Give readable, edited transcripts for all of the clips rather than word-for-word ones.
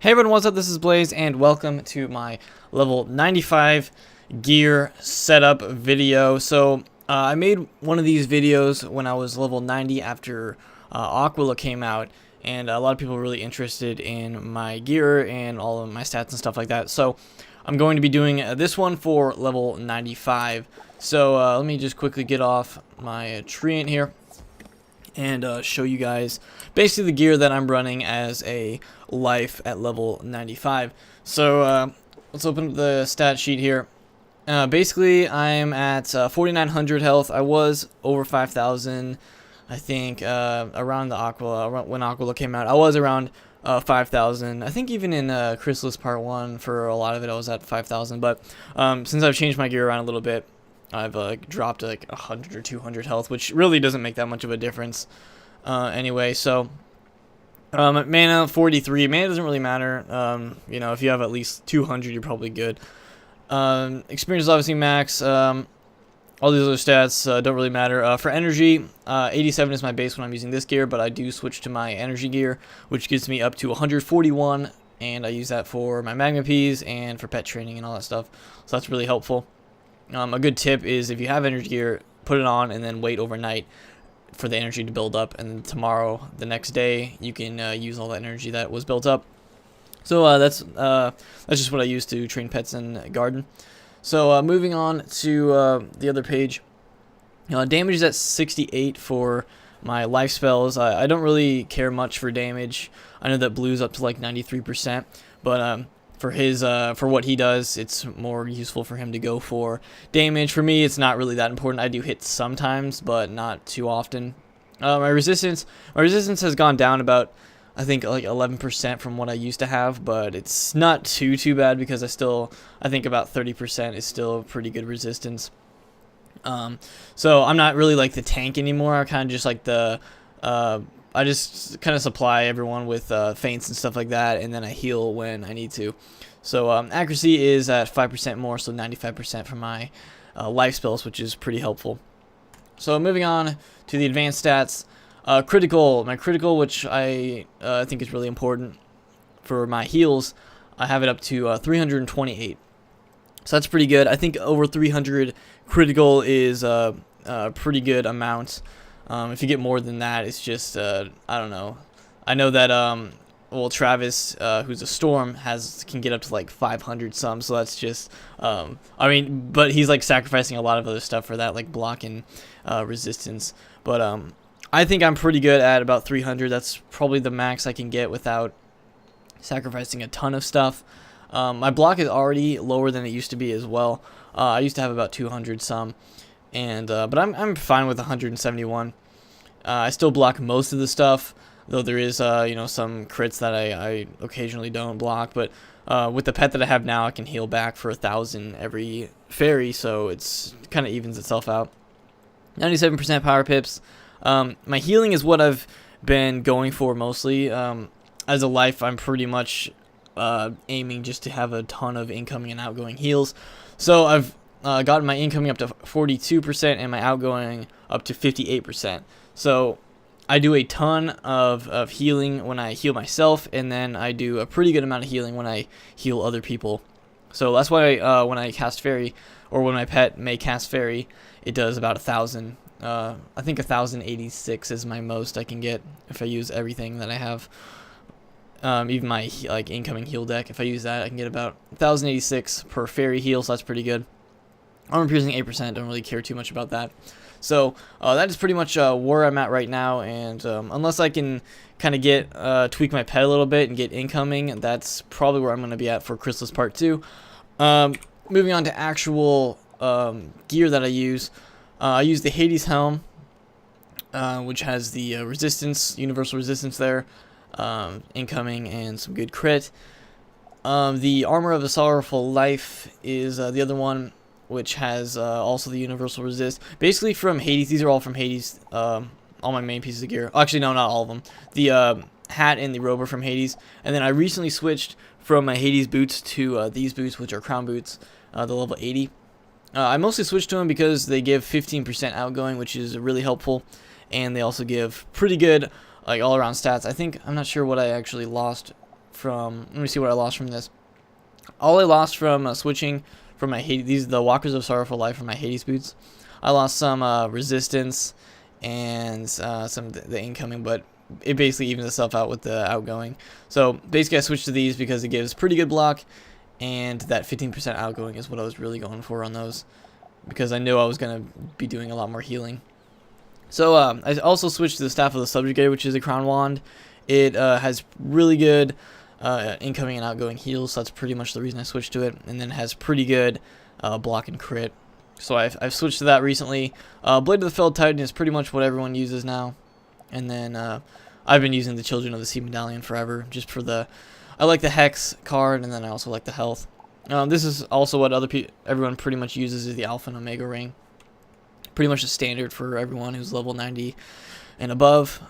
Hey everyone, what's up? This is Blaze, and welcome to my level 95 gear setup video. So, I made one of these videos when I was level 90 after Aquila came out, and a lot of people were really interested in my gear and all of my stats and stuff like that. So, I'm going to be doing this one for level 95. So, let me just quickly get off my treant here and show you guys basically the gear that I'm running as a life at level 95. So let's open the stat sheet here. Basically I'm at 4,900 health. I was over 5,000 I think around the Aquila, when Aquila came out. I was around 5,000. I think even in Chrysalis Part 1 for a lot of it I was at 5,000, but since I've changed my gear around a little bit, I've dropped like 100 or 200 health, which really doesn't make that much of a difference anyway. So mana 43. Mana doesn't really matter. You know, if you have at least 200, you're probably good. Experience is obviously max. All these other stats don't really matter. For energy, 87 is my base when I'm using this gear, but I do switch to my energy gear, which gives me up to 141, and I use that for my magma peas and for pet training and all that stuff. So that's really helpful. A good tip is if you have energy gear, put it on and then wait overnight for the energy to build up, and then tomorrow, the next day, you can use all that energy that was built up. So that's just what I use to train pets and garden. So moving on to the other page, damage is at 68 for my life spells. I don't really care much for damage. I know that blue's up to like 93%, but for what he does, it's more useful for him to go for damage. For me, it's not really that important. I do hit sometimes, but not too often. My resistance has gone down about, I think, like 11% from what I used to have, but it's not too bad because I think about 30% is still pretty good resistance. So I'm not really like the tank anymore. I kind of just like I just kind of supply everyone with feints and stuff like that, and then I heal when I need to. So accuracy is at 5% more, so 95% for my life spells, which is pretty helpful. So moving on to the advanced stats. Critical, my critical, which I think is really important for my heals, I have it up to 328. So that's pretty good. I think over 300 critical is a pretty good amount. If you get more than that, it's just, I don't know. I know that, well, Travis, who's a Storm, can get up to like 500 some, so that's just, I mean, but he's like sacrificing a lot of other stuff for that, like block and resistance. But I think I'm pretty good at about 300. That's probably the max I can get without sacrificing a ton of stuff. My block is already lower than it used to be as well. I used to have about 200 some. And but I'm fine with 171. I still block most of the stuff, though there is you know, some crits that I occasionally don't block. But with the pet that I have now, I can heal back for 1,000 every fairy, so it's kind of evens itself out. 97% power pips. My healing is what I've been going for mostly. As a life, I'm pretty much aiming just to have a ton of incoming and outgoing heals. So I've gotten my incoming up to 42% and my outgoing up to 58%. So I do a ton of healing when I heal myself, and then I do a pretty good amount of healing when I heal other people. So that's why when I cast Fairy, or when my pet may cast Fairy, it does about 1,000. I think 1,086 is my most I can get if I use everything that I have. Even my like incoming heal deck, if I use that, I can get about 1,086 per Fairy heal, so that's pretty good. Armor piercing 8%, don't really care too much about that. So that is pretty much where I'm at right now, and unless I can kind of tweak my pet a little bit and get incoming, that's probably where I'm going to be at for Chrysalis Part 2. Moving on to actual gear that I use the Hades Helm, which has the resistance, universal resistance there, incoming, and some good crit. The Armor of a Sorrowful Life is the other one, which has also the universal resist. Basically from Hades, these are all from Hades, all my main pieces of gear. Actually, no, not all of them. The hat and the robe are from Hades. And then I recently switched from my Hades boots to these boots, which are crown boots, the level 80. I mostly switched to them because they give 15% outgoing, which is really helpful. And they also give pretty good like all-around stats. I'm not sure what I actually lost from, let me see what I lost from this. All I lost from switching from my Hades, these are the Walkers of Sorrowful Life from my Hades boots. I lost some resistance and some of the incoming, but it basically evens itself out with the outgoing. So basically I switched to these because it gives pretty good block, and that 15% outgoing is what I was really going for on those, because I knew I was going to be doing a lot more healing. So I also switched to the Staff of the Subjugator, which is a Crown Wand. It has really good incoming and outgoing heals, so that's pretty much the reason I switched to it. And then it has pretty good block and crit. So I've switched to that recently. Blade of the Felled Titan is pretty much what everyone uses now. And then I've been using the Children of the Sea Medallion forever, just for the... I like the Hex card, and then I also like the health. This is also what everyone pretty much uses, is the Alpha and Omega ring. Pretty much a standard for everyone who's level 90 and above.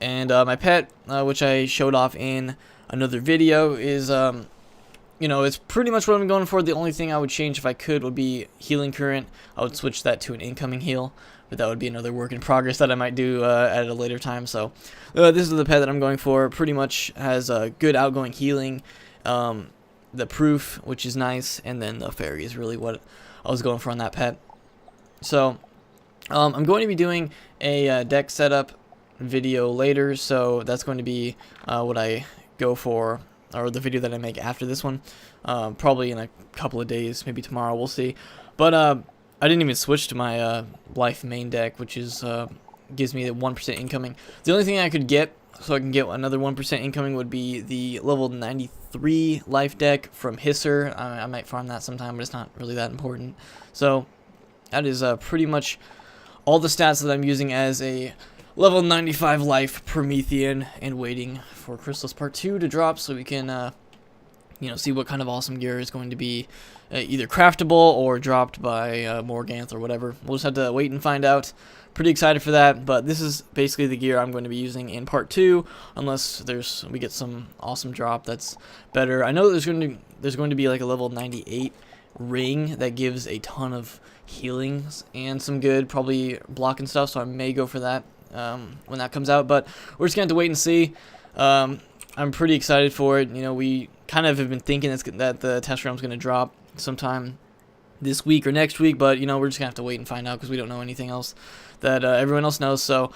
And my pet, which I showed off in another video, is, you know, it's pretty much what I'm going for. The only thing I would change if I could would be Healing Current. I would switch that to an incoming heal, but that would be another work in progress that I might do at a later time. So this is the pet that I'm going for. Pretty much has good outgoing healing, the proof, which is nice, and then the fairy is really what I was going for on that pet. So I'm going to be doing a deck setup video later, so that's going to be what I go for, or the video that I make after this one, probably in a couple of days, maybe tomorrow, we'll see. But I didn't even switch to my life main deck, which is gives me the 1% incoming. The only thing I could get, so I can get another 1% incoming, would be the level 93 life deck from Hisser. I might farm that sometime, but it's not really that important. So that is pretty much all the stats that I'm using as a level 95 life Promethean, and waiting for Chrysalis Part 2 to drop so we can, you know, see what kind of awesome gear is going to be either craftable or dropped by Morganth or whatever. We'll just have to wait and find out. Pretty excited for that, but this is basically the gear I'm going to be using in Part 2, unless we get some awesome drop that's better. I know there's going to be like a level 98 ring that gives a ton of healings and some good probably block and stuff, so I may go for that when that comes out, but we're just going to have to wait and see. I'm pretty excited for it. You know, we kind of have been thinking that the test realm is going to drop sometime this week or next week, but, you know, we're just going to have to wait and find out because we don't know anything else that everyone else knows, so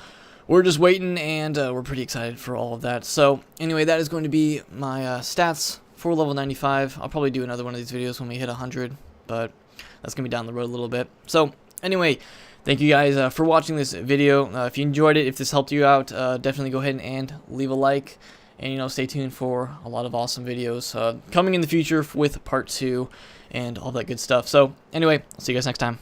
we're just waiting, and we're pretty excited for all of that. So, anyway, that is going to be my stats for level 95. I'll probably do another one of these videos when we hit 100, but that's going to be down the road a little bit. So, anyway, thank you guys for watching this video. If you enjoyed it, if this helped you out, definitely go ahead and leave a like. And, you know, stay tuned for a lot of awesome videos coming in the future with Part 2 and all that good stuff. So, anyway, I'll see you guys next time.